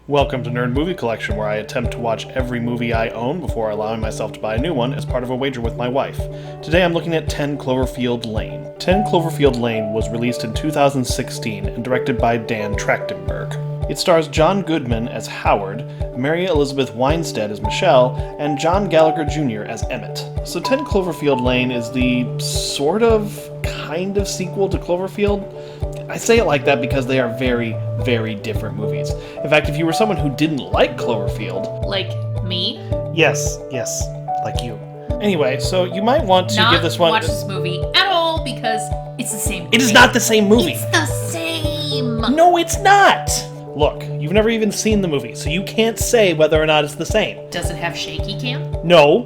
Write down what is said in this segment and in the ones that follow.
Welcome to Nerd Movie Collection, where I attempt to watch every movie I own before allowing myself to buy a new one as part of a wager with my wife. Today I'm looking at 10 Cloverfield Lane. 10 Cloverfield Lane was released in 2016 and directed by Dan Trachtenberg. It stars John Goodman as Howard, Mary Elizabeth Winstead as Michelle, and John Gallagher Jr. as Emmett. So 10 Cloverfield Lane is the kind of sequel to Cloverfield. I say it like that because they are very, very different movies. In fact, if you were someone who didn't like Cloverfield... Like me? Yes, like you. Anyway, so you might want to give this one... Not watch this movie at all because it's the same movie. It is not the same movie. It's the same. No, it's not. Look, you've never even seen the movie, so you can't say whether or not it's the same. Does it have shaky cam? No.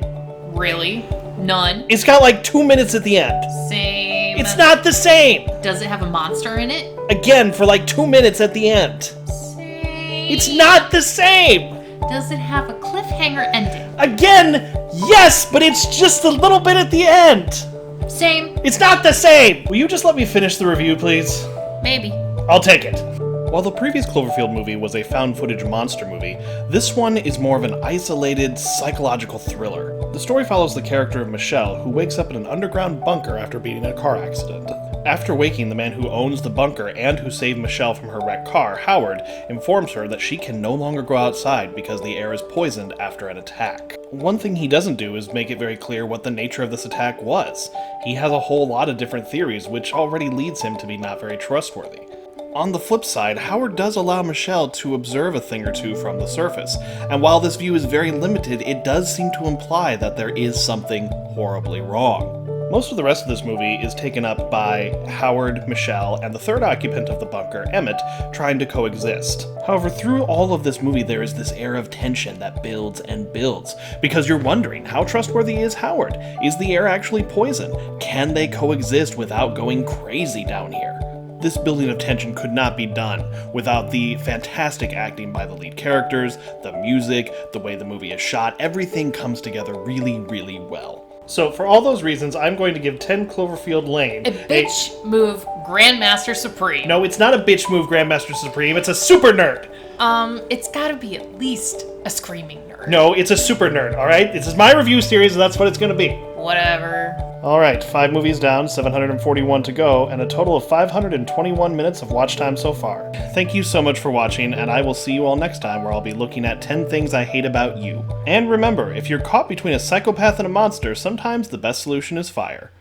Really? None? It's got like 2 minutes at the end. Same. It's not the same. Does it have a monster in it? Again, for like 2 minutes at the end. Same. It's not the same. Does it have a cliffhanger ending? Again, yes, but it's just a little bit at the end. Same. It's not the same. Will you just let me finish the review, please? Maybe. I'll take it. While the previous Cloverfield movie was a found-footage monster movie, this one is more of an isolated, psychological thriller. The story follows the character of Michelle, who wakes up in an underground bunker after being in a car accident. After waking, the man who owns the bunker and who saved Michelle from her wrecked car, Howard, informs her that she can no longer go outside because the air is poisoned after an attack. One thing he doesn't do is make it very clear what the nature of this attack was. He has a whole lot of different theories, which already leads him to be not very trustworthy. On the flip side, Howard does allow Michelle to observe a thing or two from the surface, and while this view is very limited, it does seem to imply that there is something horribly wrong. Most of the rest of this movie is taken up by Howard, Michelle, and the third occupant of the bunker, Emmett, trying to coexist. However, through all of this movie, there is this air of tension that builds and builds, because you're wondering, how trustworthy is Howard? Is the air actually poison? Can they coexist without going crazy down here? This building of tension could not be done without the fantastic acting by the lead characters, the music, the way the movie is shot. Everything comes together really, really well. So for all those reasons, I'm going to give 10 Cloverfield Lane a bitch move Grandmaster Supreme. No, it's not a bitch move Grandmaster Supreme, it's a super nerd. It's gotta be at least a screaming nerd. No, it's a super nerd, alright? This is my review series, and that's what it's gonna be. Whatever. Alright, 5 movies down, 741 to go, and a total of 521 minutes of watch time so far. Thank you so much for watching, and I will see you all next time where I'll be looking at 10 things I hate about you. And remember, if you're caught between a psychopath and a monster, sometimes the best solution is fire.